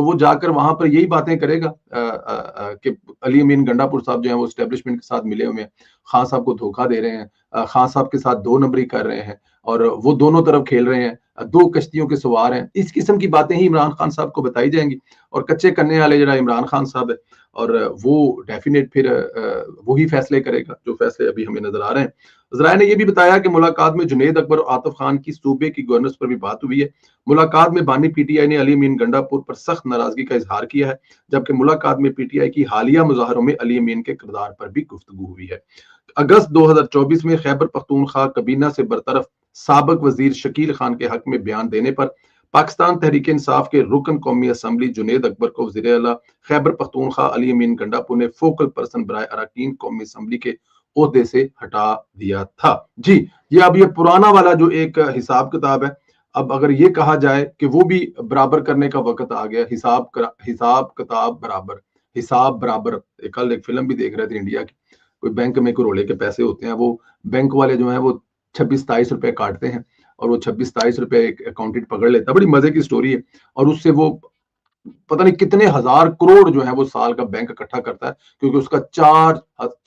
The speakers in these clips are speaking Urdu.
تو وہ جا کر وہاں پر یہی باتیں کرے گا کہ علی امین گنڈا پور صاحب جو ہیں وہ اسٹیبلشمنٹ کے ساتھ ملے ہوئے ہیں, خان صاحب کو دھوکہ دے رہے ہیں, خان صاحب کے ساتھ 2 نمبری کر رہے ہیں اور وہ دونوں طرف کھیل رہے ہیں, 2 کشتیوں کے سوار ہیں. اس قسم کی باتیں ہی عمران خان صاحب کو بتائی جائیں گی, اور کچے کرنے والے جڑا عمران خان صاحب ہے, اور وہ ڈیفینیٹ پھر وہی فیصلے کرے گا جو فیصلے ابھی ہمیں نظر آ رہے ہیں. ذرائع نے یہ بھی بتایا کہ ملاقات میں جنید اکبر اور عاطف خان کی صوبے کی گورننس پر بھی بات ہوئی ہے. ملاقات میں بانی پی ٹی آئی نے علی امین گنڈا پور پر سخت ناراضگی کا اظہار کیا ہے, جبکہ ملاقات میں پی ٹی آئی کی حالیہ مظاہروں میں علی امین کے کردار پر بھی گفتگو ہوئی ہے. اگست 2024 میں خیبر پختونخوا کابینہ سے برطرف سابق وزیر شکیل خان کے حق میں بیان دینے پر پاکستان تحریک انصاف کے رکن قومی اسمبلی جنید اکبر کو وزیر اعلیٰ خیبر پختونخوا علی امین گنڈا پور نے فوکل پرسن برائے اراکین قومی اسمبلی کے عہدے سے ہٹا دیا تھا. جی, یہ اب یہ پرانا والا جو ایک حساب کتاب ہے, اب اگر یہ کہا جائے کہ وہ بھی برابر کرنے کا وقت آ گیا, حساب کتاب برابر, حساب برابر. کل ایک فلم بھی دیکھ رہے تھے انڈیا کی, کوئی بینک میں کروڑے کے پیسے ہوتے ہیں, وہ بینک والے جو ہیں وہ 26-27 روپے کاٹتے ہیں اور وہ 26-27 روپے ایک اکاؤنٹنٹ پکڑ لیتا ہے. بڑی مزے کی سٹوری ہے, اور اس سے وہ پتہ نہیں کتنے 1000 کروڑ جو ہے وہ سال کا بینک اکٹھا کرتا ہے, کیونکہ اس کا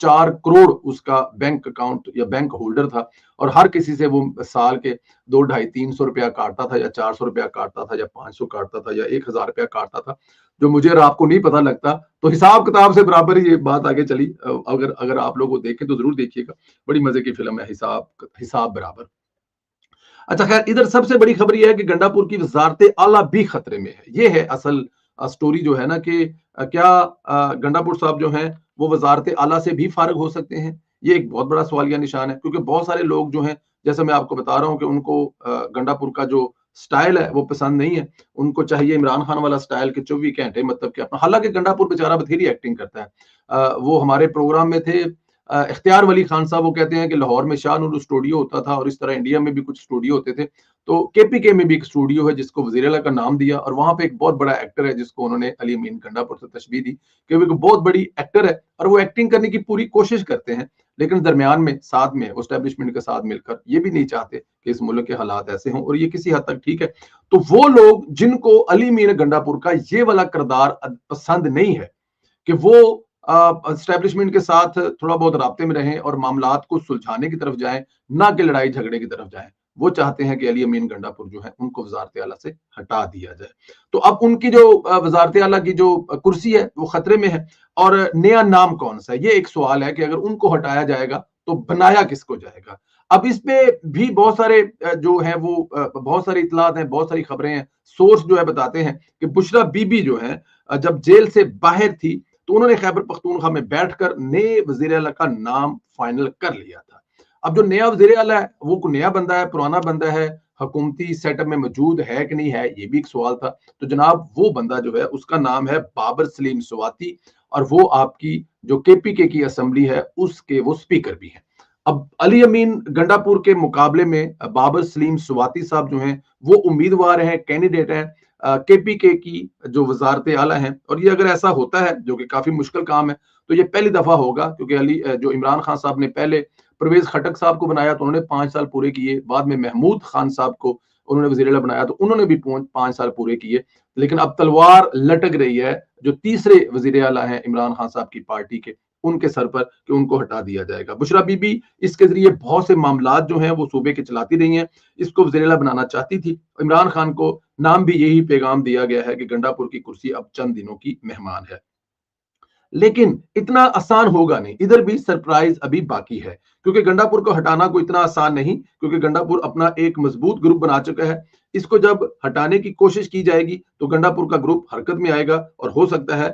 4 کروڑ اس کا بینک اکاؤنٹ یا بینک ہولڈر تھا, اور ہر کسی سے وہ سال کے 200-250-300 روپیہ کاٹتا تھا, یا 400 روپیہ کاٹتا تھا, یا 500 کاٹتا تھا, یا 1000 روپیہ کاٹتا تھا, جو مجھے اور آپ کو نہیں پتا لگتا. تو حساب کتاب سے برابر ہی یہ بات آگے چلی. اگر آپ لوگ وہ دیکھیں تو ضرور دیکھیے گا, بڑی مزے کی فلم ہے حساب برابر. اچھا خیر, ادھر سب سے بڑی خبر یہ ہے کہ گنڈا پور کی وزارت اعلیٰ بھی خطرے میں ہے. یہ ہے اصل سٹوری جو ہے نا, کہ کیا گنڈا پور صاحب جو ہیں وہ وزارت اعلیٰ سے بھی فارغ ہو سکتے ہیں. یہ ایک بہت بڑا سوالیہ نشان ہے, کیونکہ بہت سارے لوگ جو ہیں, جیسے میں آپ کو بتا رہا ہوں کہ ان کو گنڈا پور کا جو سٹائل ہے وہ پسند نہیں ہے. ان کو چاہیے عمران خان والا سٹائل کہ 24 گھنٹے مطلب کہ اپنا, حالانکہ گنڈا پور بیچارہ بتھیری ایکٹنگ کرتا ہے. وہ ہمارے پروگرام میں تھے اختیار ولی خان صاحب, وہ کہتے ہیں کہ لاہور میں شاہ نور اسٹوڈیو ہوتا تھا, اور اس طرح انڈیا میں بھی کچھ اسٹوڈیو ہوتے تھے. تو کے پی کے میں بھی ایک اسٹوڈیو ہے جس کو وزیر اعلیٰ کا نام دیا, اور وہاں پہ ایک بہت بڑا ایکٹر ہے جس کو انہوں نے علی امین گنڈا پور سے تشبیہ دی کہ وہ ایک بہت بڑی ایکٹر ہے, اور وہ ایکٹنگ کرنے کی پوری کوشش کرتے ہیں, لیکن درمیان میں ساتھ میں اسٹیبلشمنٹ کے ساتھ مل کر یہ بھی نہیں چاہتے کہ اس ملک کے حالات ایسے ہوں, اور یہ کسی حد تک ٹھیک ہے. تو وہ لوگ جن کو علی امین گنڈا پور کا یہ والا کردار پسند نہیں ہے کہ وہ اسٹیبلشمنٹ کے ساتھ تھوڑا بہت رابطے میں رہیں اور معاملات کو سلجھانے کی طرف جائیں, نہ کہ لڑائی جھگڑے کی طرف جائیں, وہ چاہتے ہیں کہ علی امین گنڈا پور جو ہے ان کو وزارت اعلیٰ سے ہٹا دیا جائے. تو اب ان کی جو وزارت اعلیٰ کی جو کرسی ہے وہ خطرے میں ہے, اور نیا نام کون سا ہے, یہ ایک سوال ہے کہ اگر ان کو ہٹایا جائے گا تو بنایا کس کو جائے گا. اب اس پہ بھی بہت سارے جو ہیں وہ بہت ساری اطلاعات ہیں, بہت ساری خبریں ہیں. سورس جو ہے بتاتے ہیں کہ بشرا بی بی جو ہے جب جیل سے باہر تھی تو انہوں نے خیبر پختونخوا میں بیٹھ کر نئے وزیر اعلیٰ کا نام فائنل کر لیا تھا. اب جو نیا وزیر اعلیٰ ہے وہ کوئی نیا بندہ ہے, پرانا بندہ ہے, حکومتی سیٹ اپ میں موجود ہے کہ نہیں ہے, یہ بھی ایک سوال تھا. تو جناب وہ بندہ جو ہے اس کا نام ہے بابر سلیم سواتی, اور وہ آپ کی جو کے پی کے کی اسمبلی ہے اس کے وہ سپیکر بھی ہیں. اب علی امین گنڈا پور کے مقابلے میں بابر سلیم سواتی صاحب جو ہیں وہ امیدوار ہیں, کینڈیڈیٹ ہیں کے پی کے کی جو وزارت اعلیٰ ہیں. اور یہ اگر ایسا ہوتا ہے, جو کہ کافی مشکل کام ہے, تو یہ پہلی دفعہ ہوگا, کیونکہ جو عمران خان صاحب نے پہلے پرویز خٹک صاحب کو بنایا تو انہوں نے 5 سال پورے کیے, بعد میں محمود خان صاحب کو انہوں نے وزیر اعلیٰ بنایا تو انہوں نے بھی 5 سال پورے کیے. لیکن اب تلوار لٹک رہی ہے جو تیسرے وزیر اعلیٰ ہیں عمران خان صاحب کی پارٹی کے, ان کے سر پر کہ ان کو ہٹا دیا جائے گا. بشرا بی بی اس کے ذریعے بہت سے معاملات جو ہیں وہ صوبے کے چلاتی رہی ہیں, اس کو وزیر اعلیٰ بنانا چاہتی تھی. عمران خان کو نام بھی یہی پیغام دیا گیا ہے کہ گنڈا پور کی کرسی اب چند دنوں کی مہمان ہے. لیکن اتنا آسان ہوگا نہیں, ادھر بھی سرپرائز ابھی باقی ہے, کیونکہ گنڈا پور کو ہٹانا کوئی اتنا آسان نہیں, کیونکہ گنڈا پور اپنا ایک مضبوط گروپ بنا چکا ہے. اس کو جب ہٹانے کی کوشش کی جائے گی تو گنڈا پور کا گروپ حرکت میں آئے گا, اور ہو سکتا ہے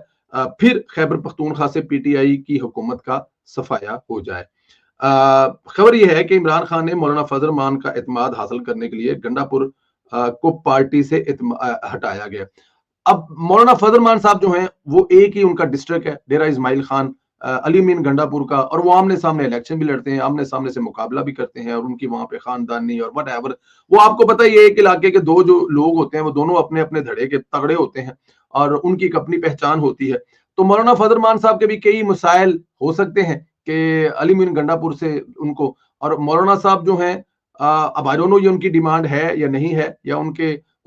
پھر خیبر پختونخوا سے پی ٹی آئی کی حکومت کا صفایا ہو جائے. خبر یہ ہے کہ عمران خان نے مولانا فضل الرحمان کا اعتماد حاصل کرنے کے لیے گنڈا پور کو پارٹی سے ہٹایا گیا. اب مولانا فضل الرحمان صاحب جو ہیں وہ ایک ہی ان کا ڈسٹرکٹ ہے, ڈیرہ اسماعیل خان, علی امین گنڈا پور کا, اور وہ آمنے سامنے الیکشن بھی لڑتے ہیں, آمنے سامنے سے مقابلہ بھی کرتے ہیں, اور ان کی وہاں پہ خاندانی اور وٹ ایور, وہ آپ کو پتہ ہی ہے ایک علاقے کے دو جو لوگ ہوتے ہیں وہ دونوں اپنے اپنے دھڑے کے تگڑے ہوتے ہیں, اور ان کی ایک اپنی پہچان ہوتی ہے. تو مولانا فضل الرحمان صاحب کے بھی کئی مسائل ہو سکتے ہیں کہ علی امین گنڈا پور سے ان کو, اور مولانا صاحب جو ہیں اب آئی ڈونٹ نو یہ ان کی ڈیمانڈ ہے یا نہیں ہے, یا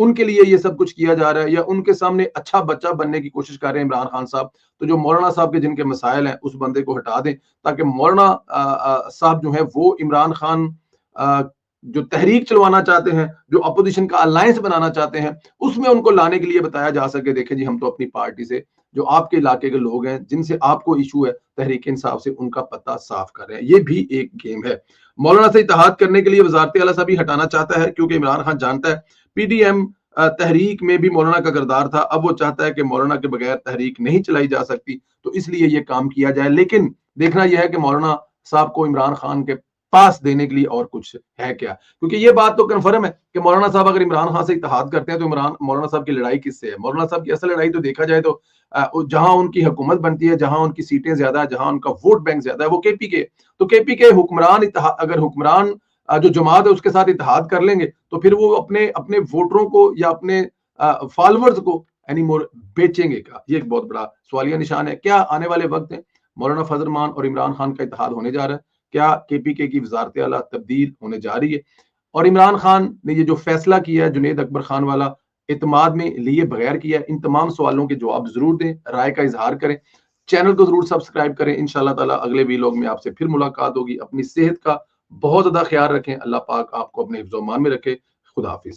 ان کے لیے یہ سب کچھ کیا جا رہا ہے، یا ان کے سامنے اچھا بچہ بننے کی کوشش کر رہے ہیں عمران خان صاحب؟ تو جو مولانا صاحب کے جن کے مسائل ہیں اس بندے کو ہٹا دیں، تاکہ مولانا صاحب جو ہیں وہ عمران خان جو تحریک چلوانا چاہتے ہیں، جو اپوزیشن کا الائنس بنانا چاہتے ہیں، اس میں ان کو لانے کے لیے بتایا جا سکے دیکھیں جی ہم تو اپنی پارٹی سے، جو آپ کے علاقے کے لوگ ہیں جن سے آپ کو ایشو ہے تحریک انصاف سے، ان کا پتہ صاف کر رہے ہیں۔ یہ بھی ایک گیم ہے۔ مولانا سے اتحاد کرنے کے لیے وزارت اعلیٰ صاحب ہی ہٹانا چاہتا ہے، کیونکہ عمران خان جانتا ہے پی ڈی ایم تحریک میں بھی مولانا کا کردار تھا، اب وہ چاہتا ہے کہ مولانا کے بغیر تحریک نہیں چلائی جا سکتی، تو اس لیے یہ کام کیا جائے۔ لیکن دیکھنا یہ ہے کہ مولانا صاحب کو عمران خان کے پاس دینے کے لیے اور کچھ ہے کیا، کیونکہ یہ بات تو کنفرم ہے کہ مولانا صاحب اگر عمران خان سے اتحاد کرتے ہیں تو مولانا صاحب کی لڑائی کس سے ہے؟ مولانا صاحب کی اصل لڑائی تو دیکھا جائے تو جہاں ان کی حکومت بنتی ہے، جہاں ان کی سیٹیں زیادہ ہے، جہاں ان کا ووٹ بینک زیادہ ہے، وہ کے پی کے، تو کے پی کے حکمران اگر حکمران جو جماعت ہے اس کے ساتھ اتحاد کر لیں گے تو پھر وہ اپنے ووٹروں کو یا اپنے فالوورز کو اینی مور بیچیں گے کا؟ یہ ایک بہت بڑا سوالیہ نشان ہے۔ کیا آنے والے وقت میں مولانا فضل الرحمان اور عمران خان کا اتحاد ہونے جا رہا ہے؟ کیا کے پی کے کی وزارت اعلیٰ تبدیل ہونے جا رہی ہے؟ اور عمران خان نے یہ جو فیصلہ کیا ہے جنید اکبر خان والا، اعتماد میں لیے بغیر کیا ہے، ان تمام سوالوں کے جواب ضرور دیں، رائے کا اظہار کریں، چینل کو ضرور سبسکرائب کریں۔ انشاءاللہ تعالیٰ اگلے ویلاگ میں آپ سے پھر ملاقات ہوگی۔ اپنی صحت کا بہت زیادہ خیال رکھیں، اللہ پاک آپ کو اپنے حفظ و امان میں رکھے۔ خدا حافظ۔